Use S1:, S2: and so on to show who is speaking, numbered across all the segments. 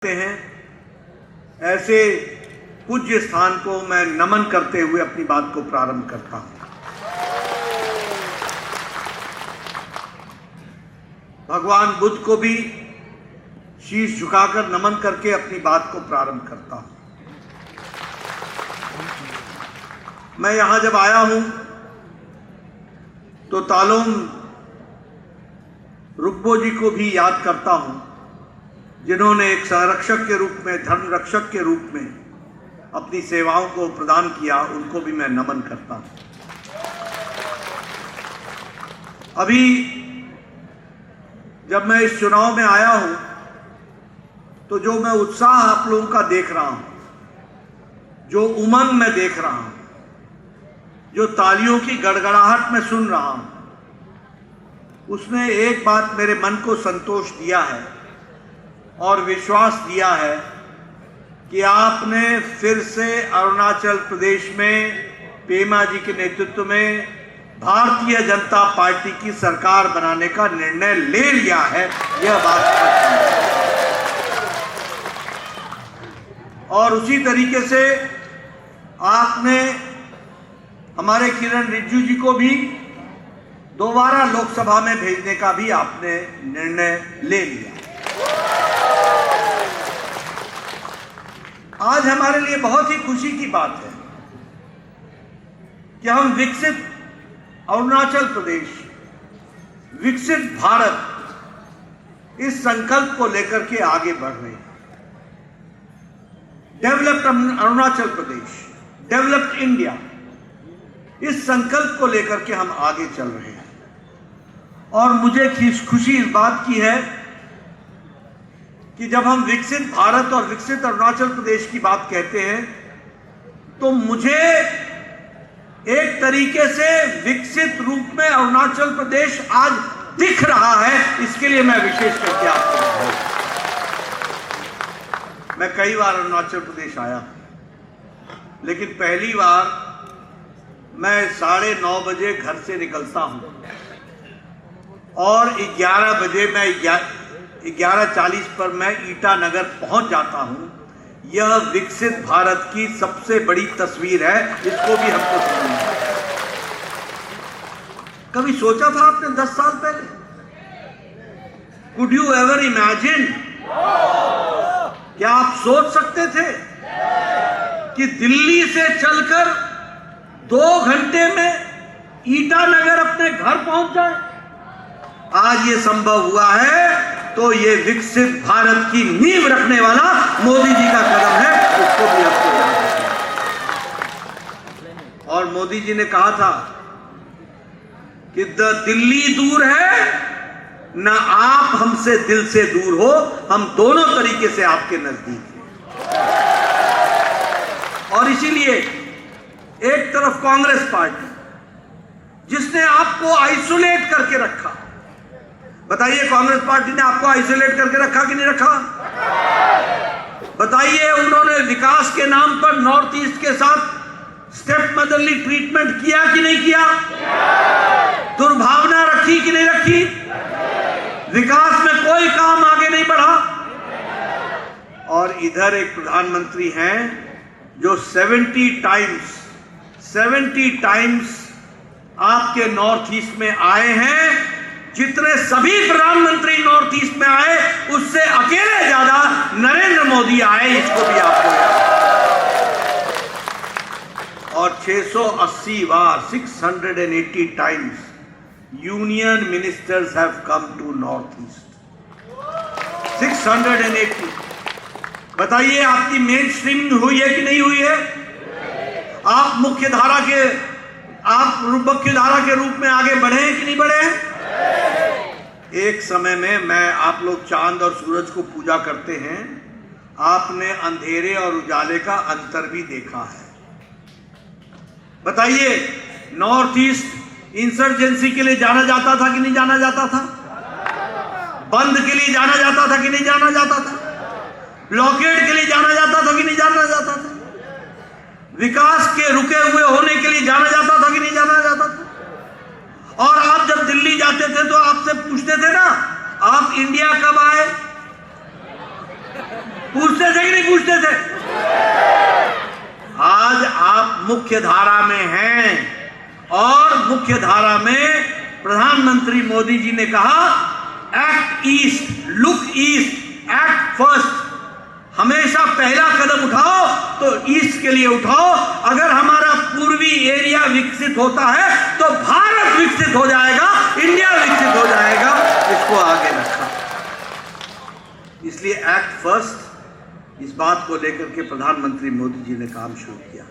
S1: हैं ऐसे पूज्य स्थान को मैं नमन करते हुए अपनी बात को प्रारंभ करता हूं। भगवान बुद्ध को भी शीश झुकाकर नमन करके अपनी बात को प्रारंभ करता हूं। मैं यहां जब आया हूं तो तालोम रुक्बो जी को भी याद करता हूं, जिन्होंने एक संरक्षक के रूप में, धर्म रक्षक के रूप में अपनी सेवाओं को प्रदान किया। उनको भी मैं नमन करता हूं। अभी जब मैं इस चुनाव में आया हूं तो जो मैं उत्साह आप लोगों का देख रहा हूं, जो उमंग मैं देख रहा हूं, जो तालियों की गड़गड़ाहट में सुन रहा हूं, उसने एक बात मेरे मन को संतोष दिया है और विश्वास दिया है कि आपने फिर से अरुणाचल प्रदेश में पेमा जी के नेतृत्व में भारतीय जनता पार्टी की सरकार बनाने का निर्णय ले लिया है। यह बात है। और उसी तरीके से आपने हमारे किरण रिजिजू जी को भी दोबारा लोकसभा में भेजने का भी आपने निर्णय ले लिया। आज हमारे लिए बहुत ही खुशी की बात है कि हम विकसित अरुणाचल प्रदेश, विकसित भारत, इस संकल्प को लेकर के आगे बढ़ रहे हैं। Developed Arunachal Pradesh, developed India, इस संकल्प को लेकर के हम आगे चल रहे हैं। और मुझे खुशी इस बात की है कि जब हम विकसित भारत और विकसित अरुणाचल प्रदेश की बात कहते हैं तो मुझे एक तरीके से विकसित रूप में अरुणाचल प्रदेश आज दिख रहा है। इसके लिए मैं विशेष करके आपको, मैं कई बार अरुणाचल प्रदेश आया, लेकिन पहली बार मैं 9:30 बजे घर से निकलता हूं और 11 बजे मैं 11:40 पर मैं ईटानगर पहुंच जाता हूं। यह विकसित भारत की सबसे बड़ी तस्वीर है। इसको भी हमको समझना है। कभी सोचा था आपने 10 साल पहले? Could you ever imagine? क्या आप सोच सकते थे कि दिल्ली से चलकर 2 घंटे में ईटानगर अपने घर पहुंच जाए? आज ये संभव हुआ है तो ये विकसित भारत की नींव रखने वाला मोदी जी का कदम है। उसको भी आपको याद रखना। और मोदी जी ने कहा था कि दिल्ली दूर है ना, आप हमसे दिल से दूर हो, हम दोनों तरीके से आपके नजदीक हैं। और इसीलिए एक तरफ कांग्रेस पार्टी जिसने आपको आइसोलेट करके रखा, बताइए कांग्रेस पार्टी ने आपको आइसोलेट करके रखा कि नहीं रखा? बताइए उन्होंने विकास के नाम पर नॉर्थ ईस्ट के साथ स्टेप मदरली ट्रीटमेंट किया कि नहीं किया? दुर्भावना रखी कि नहीं रखी? विकास में कोई काम आगे नहीं बढ़ा। और इधर एक प्रधानमंत्री हैं जो 70 टाइम्स आपके नॉर्थ ईस्ट में आए हैं। जितने सभी प्रधानमंत्री नॉर्थ ईस्ट में आए उससे अकेले ज्यादा नरेंद्र मोदी आए। इसको भी आपको याद। और 680 बार, 680 times union ministers have come to north east. 680। बताइए आपकी मेन स्ट्रीमिंग हुई है कि नहीं हुई है? आप मुख्य धारा के रूप में आगे बढ़े हैं कि नहीं बढ़े हैं? एक समय में मैं, आप लोग चांद और सूरज को पूजा करते हैं, आपने अंधेरे और उजाले का अंतर भी देखा है। बताइए नॉर्थ ईस्ट इंसर्जेंसी के लिए जाना जाता था कि नहीं जाना जाता था? बंद के लिए जाना जाता था कि नहीं जाना जाता था? ब्लॉकेड के लिए जाना जाता था कि नहीं जाना जाता था? विकास के रुके हुए होने के लिए जाना जाता था कि नहीं जाना जाता था? और आप जब दिल्ली जाते थे तो आपसे पूछते थे ना, आप इंडिया कब आए? पूछते थे कि नहीं पूछते थे? आज आप मुख्य धारा में हैं और मुख्य धारा में प्रधानमंत्री मोदी जी ने कहा act east, look east, act first. हमेशा पहला कदम उठाओ तो ईस्ट के लिए उठाओ। अगर हमारा पूर्वी एरिया विकसित होता है तो भारत विकसित हो जाएगा, इंडिया विकसित हो जाएगा। इसको आगे रखा। इसलिए एक्ट फर्स्ट, इस बात को लेकर के प्रधानमंत्री मोदी जी ने काम शुरू किया।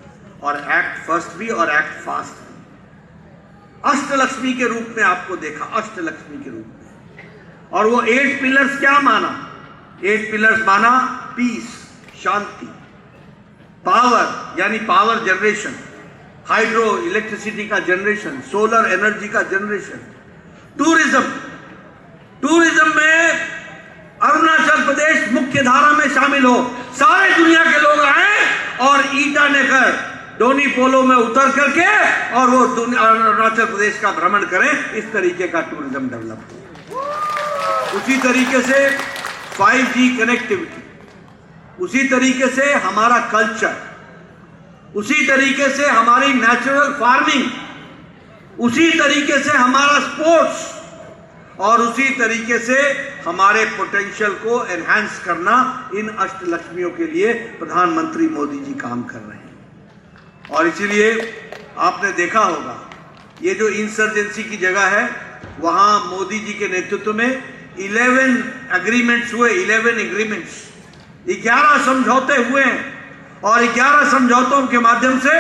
S1: और एक्ट फर्स्ट भी और एक्ट फास्ट भी। अष्टलक्ष्मी के रूप में आपको देखा, अष्टलक्ष्मी के रूप में। और वो 8 पिलर्स क्या माना? 8 पिलर्स माना पीस, शांति, पावर यानी पावर जनरेशन, हाइड्रो इलेक्ट्रिसिटी का जनरेशन, सोलर एनर्जी का जनरेशन, टूरिज्म, टूरिज्म में अरुणाचल प्रदेश मुख्य धारा में शामिल हो, सारे दुनिया के लोग आए और ईटानगर, डोनी पोलो में उतर करके और वो अरुणाचल प्रदेश का भ्रमण करें। इस तरीके का टूरिज्म डेवलप हो। उसी तरीके से 5G कनेक्टिविटी, उसी तरीके से हमारा कल्चर, उसी तरीके से हमारी नेचुरल फार्मिंग, उसी तरीके से हमारा स्पोर्ट्स और उसी तरीके से हमारे पोटेंशियल को एनहांस करना। इन अष्टलक्ष्मियों के लिए प्रधानमंत्री मोदी जी काम कर रहे हैं। और इसीलिए आपने देखा होगा ये जो इंसर्जेंसी की जगह है, वहां मोदी जी के नेतृत्व में 11 एग्रीमेंट्स हुए, 11 एग्रीमेंट्स, 11 समझौते हुए हैं। और 11 समझौतों के माध्यम से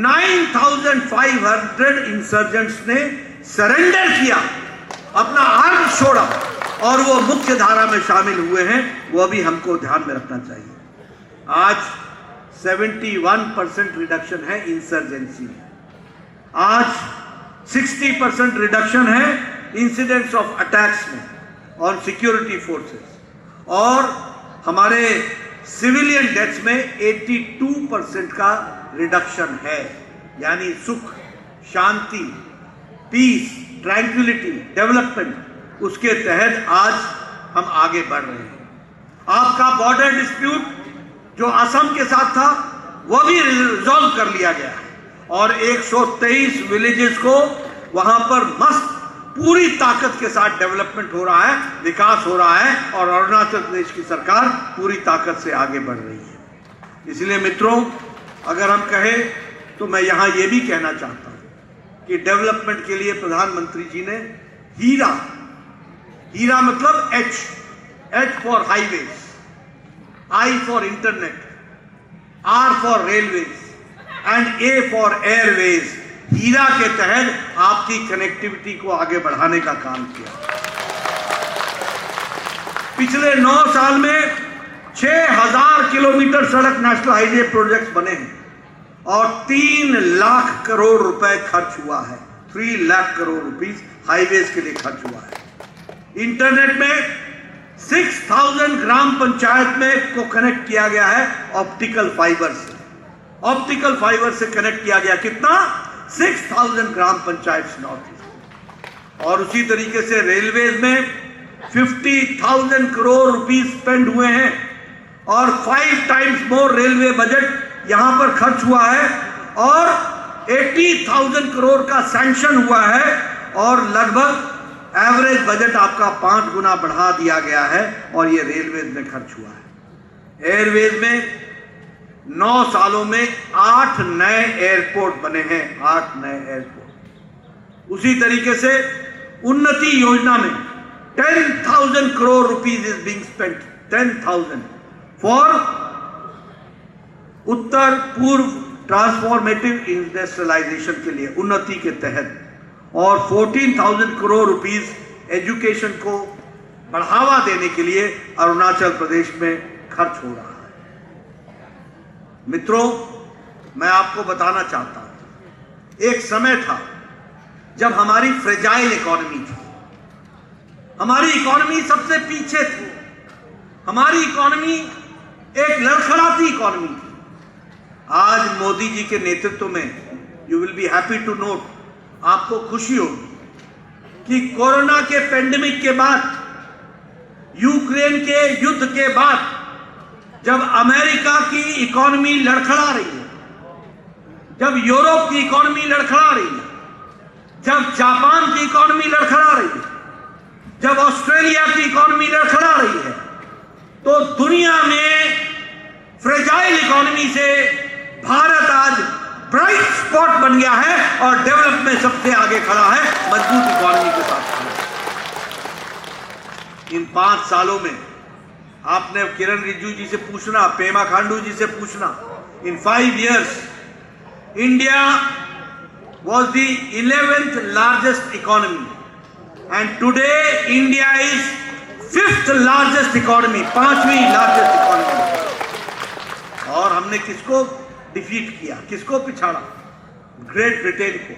S1: 9,500 इंसर्जेंट्स ने सरेंडर किया, अपना आर्म्स छोड़ा और वो मुख्य धारा में शामिल हुए हैं। वो भी हमको ध्यान में रखना चाहिए। आज 71% रिडक्शन है इंसर्जेंसी में। आज 60% रिडक्शन है इंसिडेंट्स ऑफ अटैक्स में और सिक्योरिटी फोर्सेस। और हमारे सिविलियन डेथ्स में 82% का रिडक्शन है। यानी सुख, शांति, पीस, ट्रैंक्विलिटी, डेवलपमेंट, उसके तहत आज हम आगे बढ़ रहे हैं। आपका बॉर्डर डिस्प्यूट जो असम के साथ था वो भी रिजॉल्व कर लिया गया है और 123 विलेजेस को वहां पर मस्त पूरी ताकत के साथ डेवलपमेंट हो रहा है, विकास हो रहा है और अरुणाचल प्रदेश की सरकार पूरी ताकत से आगे बढ़ रही है। इसलिए मित्रों, अगर हम कहें तो मैं यहां यह भी कहना चाहता हूं कि डेवलपमेंट के लिए प्रधानमंत्री जी ने हीरा, हीरा मतलब H for highways, I for internet, R for railways and A for airways, HIRA के तहत आपकी कनेक्टिविटी को आगे बढ़ाने का काम किया। पिछले 9 साल में 6000 किलोमीटर सड़क नेशनल हाईवे प्रोजेक्ट्स बने हैं और 3 लाख करोड़ रुपए खर्च हुआ है। 3 लाख करोड़ रुपीस हाईवेज के लिए खर्च हुआ है। इंटरनेट में 6000 ग्राम पंचायत में को कनेक्ट किया गया है ऑप्टिकल फाइबर से। ऑप्टिकल फाइबर से कनेक्ट किया गया कितना? 6000 ग्राम पंचायत नॉर्थ ईस्ट। और उसी तरीके से रेलवेज में 50,000 करोड़ रुपीस स्पेंड हुए हैं और 5 टाइम्स मोर रेलवे बजट यहां पर खर्च हुआ है और 80,000 करोड़ का सैंक्शन हुआ है और लगभग एवरेज बजट आपका 5 गुना बढ़ा दिया गया है और ये रेलवेज में खर्च हुआ है। एयरवेज में 9 सालों में 8 नए एयरपोर्ट बने हैं, 8 नए एयरपोर्ट। उसी तरीके से उन्नति योजना में 10,000 crore rupees is being spent, 10,000 for Uttar Purva transformative industrialisation के लिए, उन्नति के तहत। और 14,000 करोड़ रुपीस एजुकेशन को बढ़ावा देने के लिए अरुणाचल प्रदेश में खर्च हो रहा है। मित्रों, मैं आपको बताना चाहता हूं, एक समय था जब हमारी फ्रेजाइल इकोनॉमी थी, हमारी इकोनॉमी सबसे पीछे थी, हमारी इकोनॉमी एक लड़खड़ाती इकोनॉमी थी। आज मोदी जी के नेतृत्व में, you will be happy to note, आपको खुशी होगी कि कोरोना के पेंडेमिक के बाद, यूक्रेन के युद्ध के बाद जब अमेरिका की इकोनॉमी लड़खड़ा रही है, जब यूरोप की इकोनॉमी लड़खड़ा रही है, जब जापान की इकोनॉमी लड़खड़ा रही है, जब ऑस्ट्रेलिया की इकोनॉमी लड़खड़ा रही है, तो दुनिया में फ्रेजाइल इकोनॉमी से भारत आज ब्राइट स्पॉट बन गया है और डेवलप में सबसे आगे खड़ा है, मजबूत इकोनॉमी के साथ खड़ा है। इन 5 सालों में आपने किरण रिजिजू जी से पूछना, पेमा खांडू जी से पूछना, इन 5 years India was the 11th largest economy and today India is 5th largest economy, 5वीं largest economy। और हमने किसको डिफीट किया, किसको पिछाड़ा? ग्रेट ब्रिटेन को,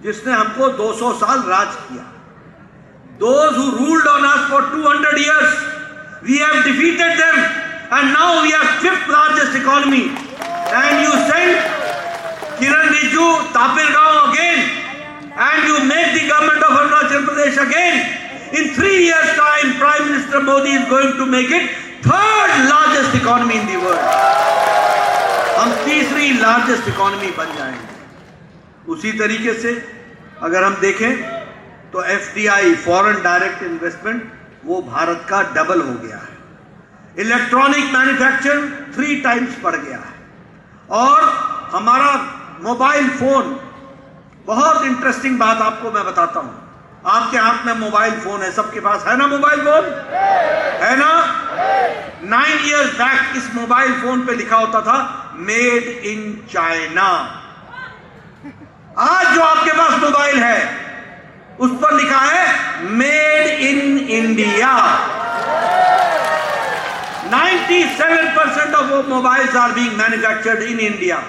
S1: जिसने हमको 200 साल राज किया। Those who ruled on us for 200 years, we have defeated them and now we are 5th largest economy and you send Kiran Rijiju, Tapir Gaon again and you make the government of Arunachal Pradesh again. In 3 years time, Prime Minister Modi is going to make it 3rd largest economy in the world. हम 3री largest economy बन जाएंगे। उसी तरीके से अगर हम देखें तो FDI, फॉरेन डायरेक्ट इन्वेस्टमेंट, वो भारत का डबल हो गया है। इलेक्ट्रॉनिक मैन्युफैक्चरिंग 3 टाइम्स बढ़ गया है। और हमारा मोबाइल फोन, बहुत इंटरेस्टिंग बात आपको मैं बताता हूं, आपके हाथ में मोबाइल फोन है, सबके पास है ना मोबाइल फोन, है ना? 9 years बैक इस मोबाइल फोन पे लिखा होता था मेड इन चाइना। आज जो आपके पास मोबाइल है उस पर लिखा है made in India. 97% of mobiles are being manufactured in India.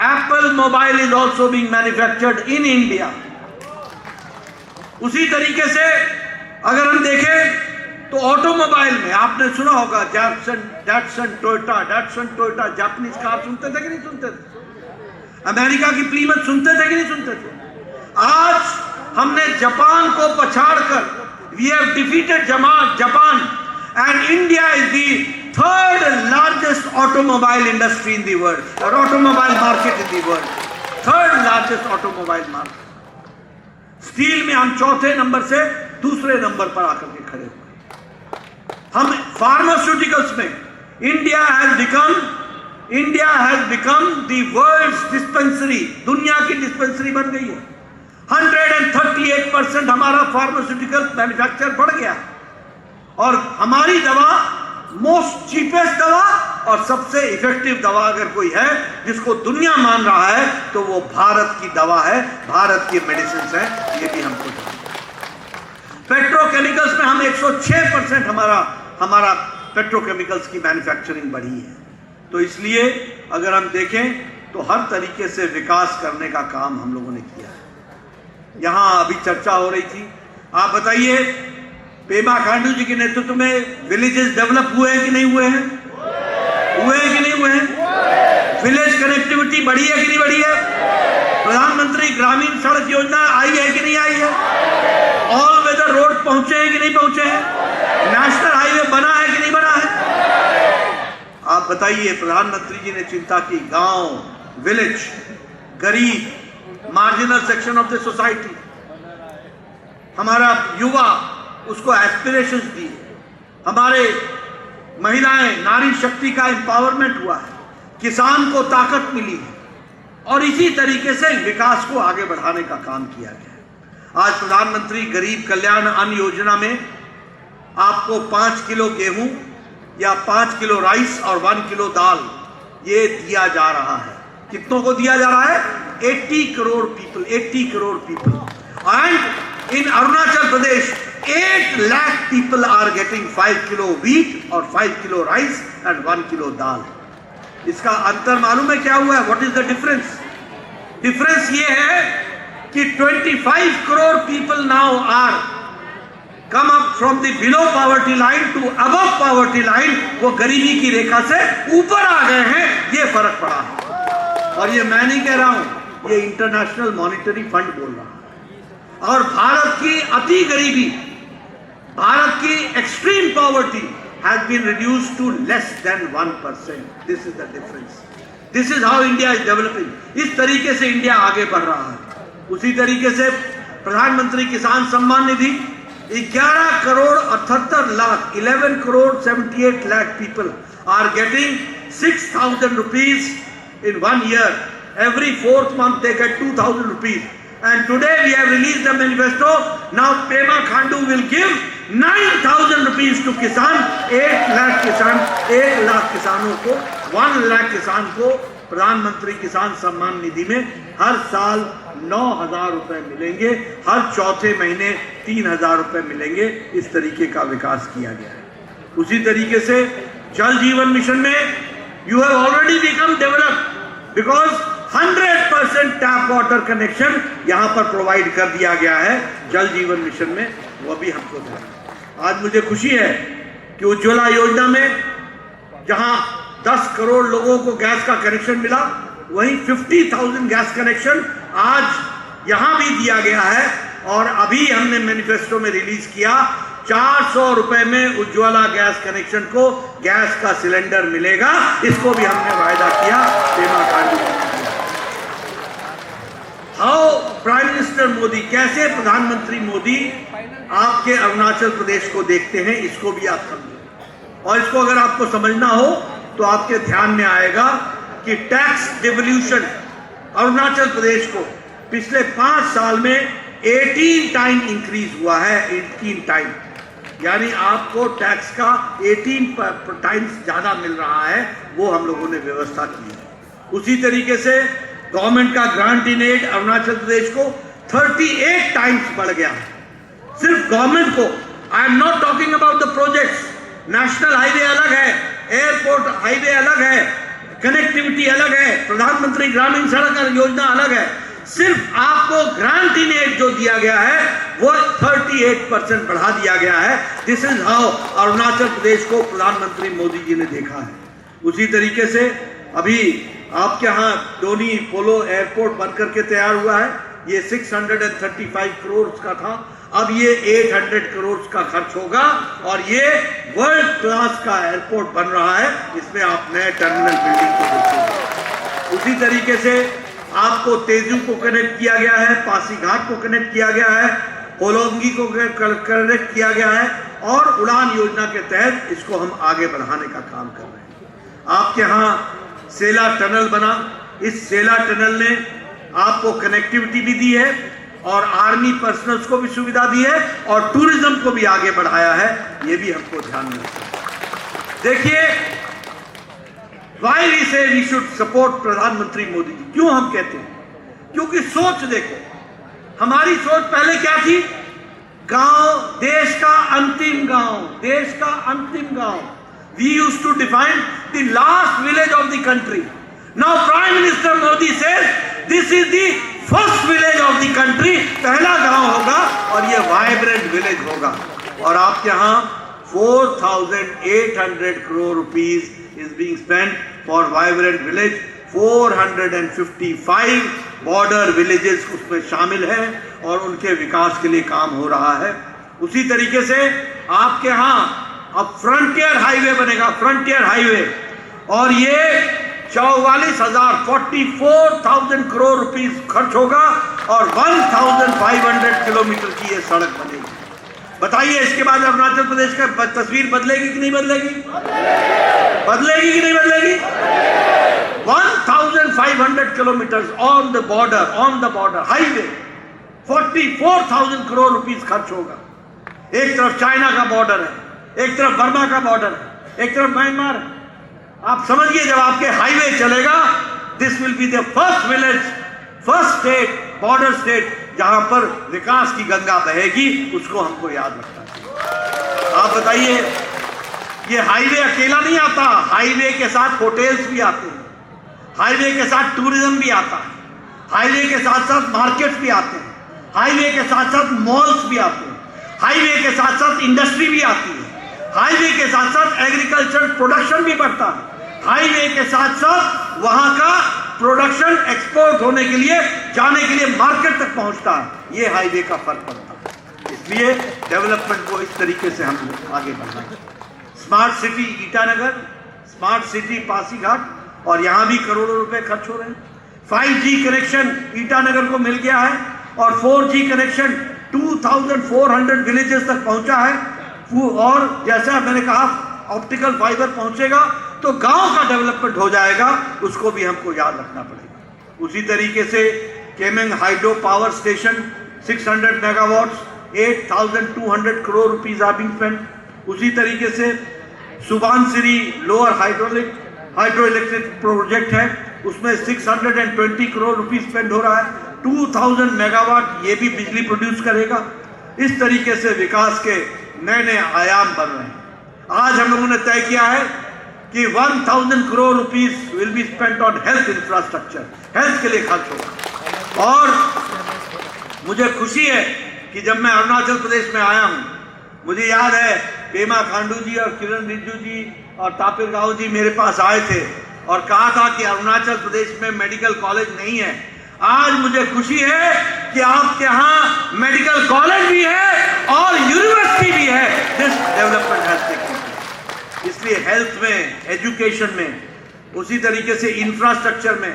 S1: Apple mobile is also being manufactured in India. उसी तरीके से अगर हम देखें तो ऑटोमोबाइल में आपने सुना होगा डैटसन टोयोटा, जापानीज कार सुनते थे कि नहीं सुनते थे? अमेरिका की प्लीमथ सुनते थे कि नहीं सुनते थे? आज हमने जापान को पछाड़कर we have defeated Japan and India is the 3rd largest automobile industry in the world or automobile market in the world, 3rd largest automobile market। Steel में हम 4थे नंबर से 2रे नंबर पर आकर के खड़े हुए। हम फार्मास्यूटिकल्स में India has become the world's dispensary, दुनिया की डिस्पेंसरी बन गई है। 138% हमारा फार्मास्यूटिकल मैन्युफैक्चर बढ़ गया और हमारी दवा मोस्ट चीपेस्ट दवा और सबसे इफेक्टिव दवा अगर कोई है जिसको दुनिया मान रहा है तो वो भारत की दवा है, भारत की मेडिसिन है, ये भी हमको जानना है। पेट्रोकेमिकल्स में हम 106% हमारा पेट्रोकेमिकल्स की मैन्युफैक्चरिंग बढ़ी है। तो इसलिए अगर हम देखें तो हर तरीके से विकास करने का काम हम लोगों ने किया है। यहां अभी चर्चा हो रही थी, आप बताइए पेमा खांडू जी के नेतृत्व में विलेजेस डेवलप हुए हैं कि नहीं हुए हैं? हुए हैं कि नहीं हुए हैं? विलेज कनेक्टिविटी बढ़ी है कि नहीं बढ़ी है? प्रधानमंत्री ग्रामीण सड़क योजना आई है कि नहीं आई है? ऑल वेदर रोड पहुंचे हैं कि नहीं पहुंचे हैं? नेशनल हाईवे बना है कि नहीं बना है? आप बताइए, प्रधानमंत्री जी ने चिंता की गांव, विलेज, गरीब, marginal section of the society, हमारा युवा, उसको एस्पिरेशंस दिए, हमारे महिलाएं, नारी शक्ति का एम्पावरमेंट हुआ है, किसान को ताकत मिली है और इसी तरीके से विकास को आगे बढ़ाने का काम किया गया है। आज प्रधानमंत्री गरीब कल्याण अन्न योजना में आपको 5 किलो गेहूं या 5 किलो राइस और 1 किलो दाल ये दिया जा रहा है। कितनों को दिया जा रहा है? 80 crore people and in Arunachal Pradesh 8 lakh people are getting 5 kilo wheat और 5 kilo rice and 1 kilo दाल। इसका अंतर मालूम है क्या हुआ है? What is the difference? Difference ये है कि 25 crore people now are come up from the below poverty line to above poverty line, वो गरीबी की रेखा से ऊपर आ गए हैं, ये फर्क पड़ा है। और ये मैं नहीं कह रहा हूं, ये इंटरनेशनल मॉनिटरी फंड बोल रहा है। और भारत की अति गरीबी, भारत की extreme poverty has been reduced to less than 1%. This is the difference. This is how India is developing. इस तरीके से इंडिया आगे बढ़ रहा है। उसी तरीके से प्रधानमंत्री किसान Samman Nidhi 11 crore 78 lakh 11 crore 78 lakh people are getting 6,000 rupees in 1 year. Every 4th month they get 2,000 rupees. And today we have released a manifesto. Now Pema Khandu will give 9,000 rupees to किसान, 1 लाख किसानों को, 1 लाख किसान को प्रधानमंत्री किसान सम्मान निधि में हर साल 9,000 रुपए मिलेंगे, हर चौथे महीने 3,000 रुपए मिलेंगे। इस तरीके का विकास किया गया है। उसी तरीके से जल जीवन मिशन में you have already become developed because 100% tap water connection यहां पर प्रोवाइड कर दिया गया है जल जीवन मिशन में। वो भी हमको ध्यान। आज मुझे खुशी है कि उज्ज्वला योजना में जहां 10 करोड़ लोगों को गैस का कनेक्शन मिला, वहीं 50,000 गैस कनेक्शन आज यहां भी दिया गया है। और अभी हमने मैनिफेस्टो में रिलीज किया 400 रुपए में उज्ज्वला गैस कनेक्शन को गैस का सिलेंडर मिलेगा। इसको भी हमने वायदा किया Pema Khandu. How prime minister Modi, कैसे प्रधानमंत्री मोदी आपके अरुणाचल प्रदेश को देखते हैं, इसको भी आप समझें। और इसको अगर आपको समझना हो तो आपके ध्यान में आएगा कि टैक्स डिवोल्यूशन अरुणाचल प्रदेश को पिछले 5 साल में 18 टाइम इंक्रीज हुआ है। 18 टाइम यानी आपको टैक्स का 18 टाइम्स ज्यादा मिल रहा है। वो हम लोगों ने व्यवस्था की है। उसी तरीके से गवर्नमेंट का grant in aid Arunachal Pradesh को 38 टाइम्स बढ़ गया है। सिर्फ गवर्नमेंट को, I am not talking about the projects. National highway अलग है, एयरपोर्ट हाईवे अलग है, कनेक्टिविटी अलग है, प्रधानमंत्री ग्रामीण सड़क योजना अलग है। सिर्फ आपको ग्रांट इन एड जो दिया गया है वो 38% बढ़ा दिया गया है। This is how Arunachal Pradesh को प्रधानमंत्री मोदी जी ने देखा है। उसी तरीके से अभी आपके यहाँ डोनी पोलो एयरपोर्ट बन करके तैयार हुआ है। ये 635 करोड़ का था, अब ये 800 करोड़ का खर्च होगा और ये वर्ल्ड क्लास का एयरपोर्ट बन रहा है। इसमें आप नए टर्मिनल बिल्डिंग को देखेंगे। उसी तरीके से आपको तेजू को कनेक्ट किया गया है, पासीघाट को कनेक्ट किया गया है, होलोंगी को कनेक्ट किया गया है और उड़ान योजना के तहत इसको हम आगे बढ़ाने का काम कर रहे हैं। आपके यहाँ सेला टनल बना, इस सेला टनल ने आपको कनेक्टिविटी भी दी है और आर्मी पर्सनल्स को भी सुविधा दी है और टूरिज्म को भी आगे बढ़ाया है। ये भी हमको ध्यान में रखना। देखिए, वाई वी से वी शुड सपोर्ट प्रधानमंत्री मोदी जी। क्यों हम कहते हैं? क्योंकि सोच देखो, हमारी सोच पहले क्या थी? गांव, देश का अंतिम गांव, देश का अंतिम गांव। We used to define the last village of the country. Now Prime Minister Modi says this is the first village of the country. पहला गांव होगा और ये वाइब्रेंट विलेज होगा। और आपके यहाँ 4,800 crore rupees is being spent for vibrant village. 455 border villages उसमें शामिल हैं और उनके विकास के लिए काम हो रहा है। उसी तरीके से आपके यहाँ अब फ्रंटियर हाईवे बनेगा, फ्रंटियर हाईवे, और ये 44,000 करोड़ रुपीस खर्च होगा और 1,500 किलोमीटर की ये सड़क बनेगी। बताइए, इसके बाद अरुणाचल प्रदेश का तस्वीर बदलेगी कि नहीं बदलेगी? बदलेगी कि नहीं बदलेगी? 1,500 kilometre on the border highway, 44,000 crore rupees खर्च होगा। एक तरफ चाइना का बॉर्डर है, एक तरफ बर्मा का बॉर्डर है, एक तरफ म्यांमार है। आप समझिए, जब आपके हाईवे चलेगा, this will be the first village, first state, border state जहां पर विकास की गंगा बहेगी। उसको हमको याद रखना चाहिए। आप बताइए, ये हाईवे अकेला नहीं आता, हाईवे के साथ होटल्स भी आते हैं, हाईवे के साथ टूरिज्म भी आता है, हाईवे के साथ साथ मार्केट्स भी आते हैं, हाईवे के साथ साथ मॉल्स भी आते हैं, हाईवे के साथ साथ इंडस्ट्री भी आती है, हाईवे के साथ साथ एग्रीकल्चर प्रोडक्शन भी बढ़ता है, हाईवे के साथ साथ वहां का प्रोडक्शन एक्सपोर्ट होने के लिए, जाने के लिए मार्केट तक पहुंचता है। ये हाईवे का फर्क पड़ता है। इसलिए डेवलपमेंट को इस तरीके से हम आगे बढ़ाएं। Smart city Itanagar, smart city Pasighat, और यहां भी करोड़ों रुपए खर्च हो रहे हैं। 5G कनेक्शन ईटानगर को मिल गया है और 4G कनेक्शन 2400 विलेजेस तक पहुंचा है। और जैसा मैंने कहा ऑप्टिकल फाइबर पहुंचेगा तो गांव का डेवलपमेंट हो जाएगा, उसको भी हमको याद रखना पड़ेगा। उसी तरीके से Kameng hydro power station 600 megawatts, 8200 crore rupees are being spent. उसी तरीके से Subansiri lower hydro electric project है, उसमें 620 करोड़ रुपीज स्पेंड हो रहा है। 2000 मेगावाट ये भी बिजली प्रोड्यूस करेगा। इस तरीके से विकास के नए नए आयाम बन रहे हैं। आज हम लोगों ने तय किया है कि 1000 crore rupees will be spent on health infrastructure, health के लिए खर्च होगा। और मुझे खुशी है कि जब मैं अरुणाचल प्रदेश में आया हूं, मुझे याद है पेमा खांडू जी और किरण रिजिजू जी और तापिर गांव जी मेरे पास आए थे और कहा था कि अरुणाचल प्रदेश में मेडिकल कॉलेज नहीं है। आज मुझे खुशी है कि आपके यहाँ मेडिकल कॉलेज भी है और यूनिवर्सिटी भी है। This development has taken place. इसलिए हेल्थ में, एजुकेशन में, उसी तरीके से इंफ्रास्ट्रक्चर में,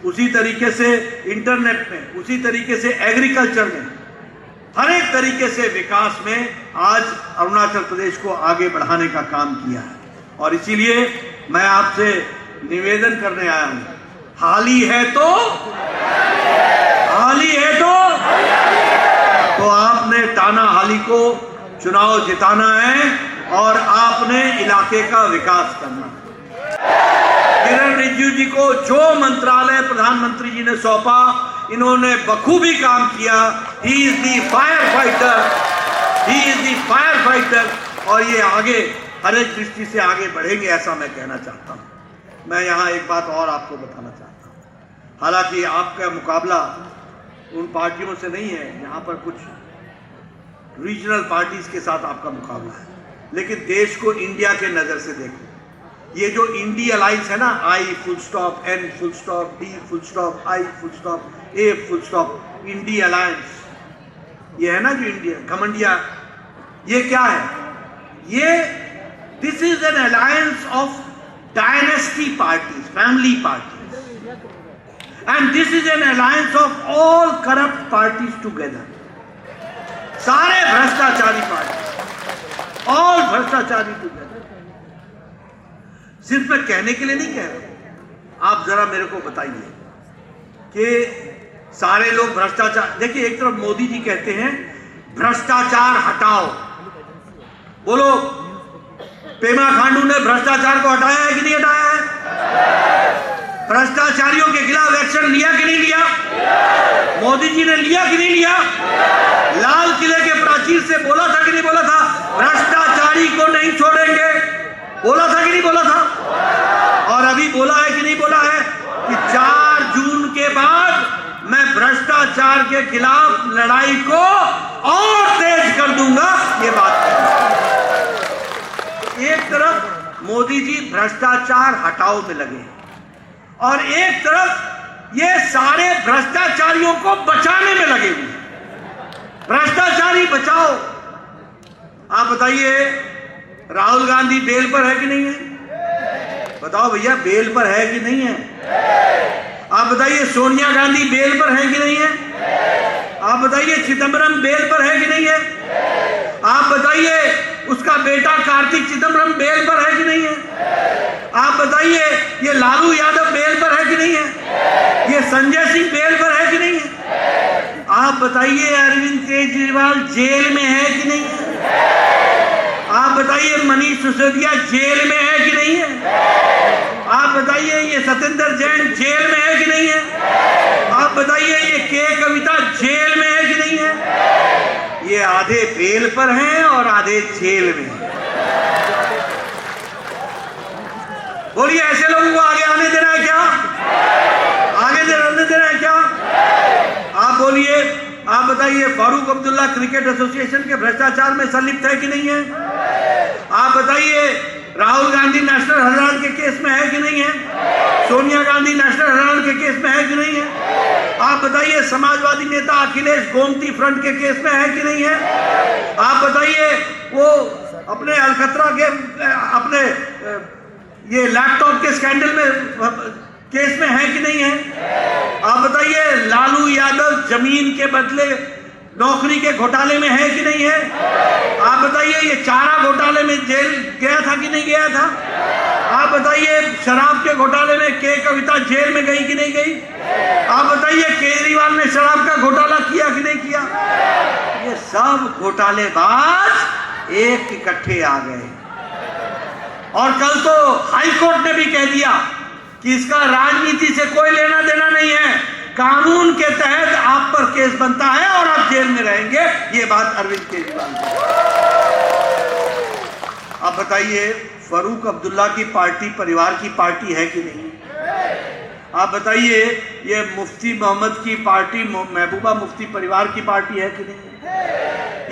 S1: उसी तरीके से इंटरनेट में, उसी तरीके से एग्रीकल्चर में, हर एक तरीके से विकास में आज अरुणाचल प्रदेश को आगे बढ़ाने का काम किया है। और इसीलिए मैं आपसे निवेदन करने आया हूं, हाली है तो आपने टाना हाली को चुनाव जिताना है और आपने इलाके का विकास करना है। किरण रिजिजू जी को जो मंत्रालय प्रधानमंत्री जी ने सौंपा, इन्होंने बखूबी काम किया। He is the fire fighter, और ये आगे हर एक दृष्टि से आगे बढ़ेंगे, ऐसा मैं कहना चाहता हूं। मैं यहां एक बात और आपको बताना चाहता हूं। हालांकि आपका मुकाबला उन पार्टियों से नहीं है, यहां पर कुछ रीजनल पार्टीज के साथ आपका मुकाबला है, लेकिन देश को इंडिया के नजर से देखो। ये जो इंडी अलायंस है ना, I full stop, N full stop, D full stop, I full stop, A full stop, INDI alliance, ये है ना जो इंडिया घमंडिया, ये क्या है? ये this is an alliance of dynasty parties, family parties, and this is an alliance of all corrupt parties together. सारे भ्रष्टाचारी पार्टी, ऑल भ्रष्टाचारी टुगेदर। सिर्फ मैं कहने के लिए नहीं कह रहा, आप जरा मेरे को बताइए कि सारे लोग भ्रष्टाचार, देखिए एक तरफ मोदी जी कहते हैं भ्रष्टाचार हटाओ, बोलो पेमा खांडू ने भ्रष्टाचार को हटाया है कि नहीं हटाया है? भ्रष्टाचारियों के खिलाफ एक्शन लिया कि नहीं लिया? मोदी जी ने लिया कि नहीं लिया? लाल किले के प्राचीर से बोला था कि नहीं बोला था भ्रष्टाचारी को नहीं छोड़ेंगे? बोला था कि नहीं बोला था? और अभी बोला है कि नहीं बोला है कि 4 जून के बाद मैं भ्रष्टाचार के खिलाफ लड़ाई को और तेज कर दूंगा, ये बात है। एक तरफ मोदी जी भ्रष्टाचार हटाओ में लगे और एक तरफ ये सारे भ्रष्टाचारियों को बचाने में लगे हुए। भ्रष्टाचारी बचाओ। आप बताइए राहुल गांधी बेल पर है कि नहीं है? बताओ भैया, बेल पर है कि नहीं है? आप बताइए सोनिया गांधी बेल पर है कि नहीं है? आप बताइए चिदम्बरम बेल पर है कि नहीं है? आप बताइए उसका बेटा कार्तिक चिदम्बरम बेल पर है कि नहीं है? आप बताइए ये लालू यादव बेल पर है कि नहीं है? ये संजय सिंह बेल पर है कि नहीं है? आप बताइए अरविंद केजरीवाल जेल में है कि नहीं है? आप बताइए मनीष सिसोदिया जेल में है कि नहीं है? आप बताइए ये सत्येंद्र जैन जेल में है कि नहीं है? आप बताइए ये के कविता जेल में है कि नहीं है? ये आधे बेल पर हैं और आधे जेल में हैं। बोलिए ऐसे लोगों को आगे आने देना है क्या? आगे आने देना है क्या? आप बोलिए, आप बताइए फारूक अब्दुल्ला क्रिकेट एसोसिएशन के भ्रष्टाचार में संलिप्त है कि नहीं है? आप बताइए राहुल गांधी नेशनल हेराल्ड के केस में है कि नहीं है? सोनिया गांधी नेशनल हेराल्ड के केस में है कि नहीं है? आप बताइए समाजवादी नेता अखिलेश गोमती फ्रंट के केस में है कि नहीं है? आप बताइए वो अपने अलकतरा के अपने ये लैपटॉप के स्कैंडल में केस में है कि नहीं है? आप बताइए, लालू यादव जमीन के बदले नौकरी के घोटाले में है कि नहीं है? आप बताइए, ये चारा घोटाले में जेल गया था कि नहीं गया था? आप बताइए, शराब के घोटाले में के कविता जेल में गई कि नहीं गई? आप बताइए, केजरीवाल ने शराब का घोटाला किया कि नहीं किया? ये सब घोटालेबाज एक इकट्ठे आ गए। और कल तो हाई कोर्ट ने भी कह दिया कि इसका राजनीति से कोई लेना देना नहीं है, कानून के तहत आप पर केस बनता है और आप जेल में रहेंगे। ये बात अरविंद केजरीवाल की। आप बताइए, फारूक अब्दुल्ला की पार्टी परिवार की पार्टी है कि नहीं? आप बताइए, ये मुफ्ती मोहम्मद की पार्टी महबूबा मुफ्ती परिवार की पार्टी है कि नहीं?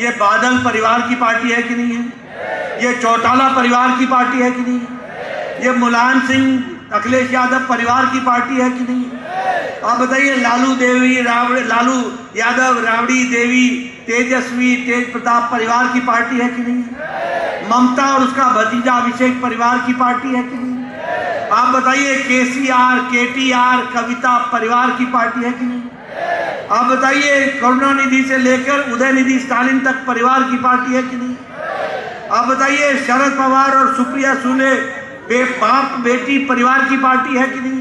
S1: ये बादल परिवार की पार्टी है कि नहीं है? ये चौटाला परिवार की पार्टी है कि नहीं है? ये मुलायम सिंह अखिलेश यादव परिवार की पार्टी है कि नहीं? आप बताइए, लालू यादव, राबड़ी देवी, तेजस्वी, तेज प्रताप परिवार की पार्टी है कि नहीं? ममता और उसका भतीजा अभिषेक परिवार की पार्टी है कि नहीं? आप बताइए, केसीआर, केटीआर, कविता परिवार की पार्टी है कि नहीं? आप बताइए, करुणानिधि से लेकर उदयनिधि स्टालिन तक परिवार की पार्टी है कि नहीं? आप बताइए, शरद पवार और सुप्रिया सुले बाप बेटी परिवार की पार्टी है कि नहीं?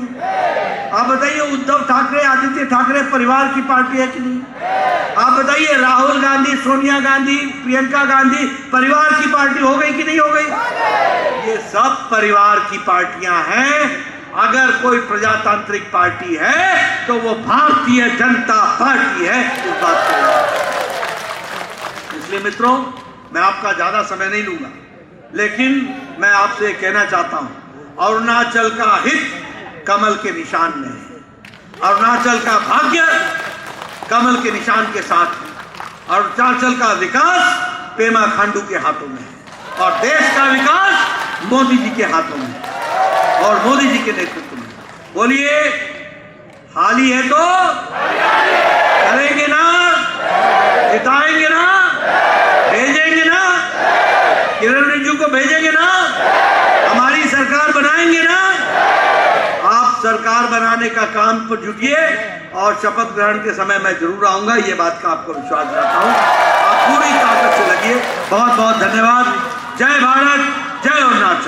S1: आप बताइए, उद्धव ठाकरे, आदित्य ठाकरे परिवार की पार्टी है कि नहीं? आप बताइए, राहुल गांधी, सोनिया गांधी, प्रियंका गांधी परिवार की पार्टी हो गई कि नहीं हो गई? ये सब परिवार की पार्टियां हैं। अगर कोई प्रजातांत्रिक पार्टी है तो वो भारतीय जनता पार्टी है। इस बात को इसलिए मित्रों, मैं आपका ज्यादा समय नहीं लूंगा, लेकिन मैं आपसे कहना चाहता हूं, अरुणाचल का हित कमल के निशान में है। अरुणाचल का भाग्य कमल के निशान के साथ है। अरुणाचल का विकास पेमा खांडू के हाथों में है और देश का विकास मोदी जी के हाथों में है और मोदी जी के नेतृत्व में। बोलिए, हाली है तो करेंगे ना, जिताएंगे ना, भेजेंगे ना, किरण रिजिजू को भेजेंगे ना, हमारी सरकार बनाएंगे ना। आप सरकार बनाने का काम पर जुटिए और शपथ ग्रहण के समय मैं जरूर आऊंगा, ये बात का आपको विश्वास दिलाता हूं। आप पूरी ताकत से लगिए। बहुत बहुत धन्यवाद। जय भारत, जय अरुणाचल।